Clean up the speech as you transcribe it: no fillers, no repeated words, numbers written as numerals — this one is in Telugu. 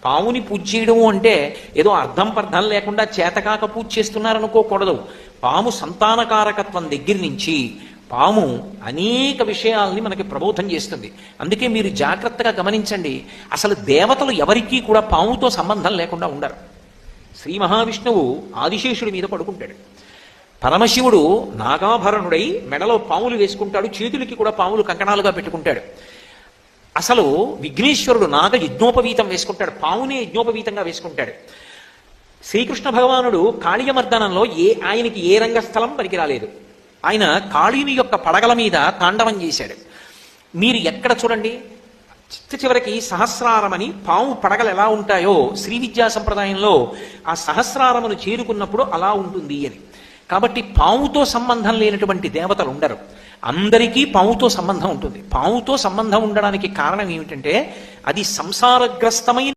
పావుని పూజ చేయడం అంటే ఏదో అర్థం పర్థం లేకుండా చేతకాక పూజ చేస్తున్నారనుకోకూడదు. పాము సంతానకారకత్వం దగ్గర నుంచి పాము అనేక విషయాల్ని మనకి ప్రబోధం చేస్తుంది. అందుకే మీరు జాగ్రత్తగా గమనించండి, అసలు దేవతలు ఎవరికీ కూడా పాముతో సంబంధం లేకుండా ఉండరు. శ్రీ మహావిష్ణువు ఆదిశేషుడి మీద పడుకుంటాడు, పరమశివుడు నాగాభరణుడై మెడలో పాములు వేసుకుంటాడు, చేతులకి కూడా పాములు కంకణాలుగా పెట్టుకుంటాడు. అసలు విఘ్నేశ్వరుడు నాగ యజ్ఞోపవీతం వేసుకుంటాడు, పామునే యజ్ఞోపవీతంగా వేసుకుంటాడు. శ్రీకృష్ణ భగవానుడు కాళీయమర్దనంలో ఆయనకి ఏ రంగస్థలం పనికి రాలేదు. ఆయన కాళీని యొక్క పడగల మీద తాండవం చేశాడు. మీరు ఎక్కడ చూడండి, చివరికి సహస్రారమని పాము పడగలు ఎలా ఉంటాయో శ్రీ విద్యా సంప్రదాయంలో ఆ సహస్రారమును చేరుకున్నప్పుడు అలా ఉంటుంది అని. కాబట్టి పాముతో సంబంధం లేనటువంటి దేవతలు ఉండరు, అందరికీ పాముతో సంబంధం ఉంటుంది. పాముతో సంబంధం ఉండడానికి కారణం ఏమిటంటే అది సంసారగ్రస్తమైన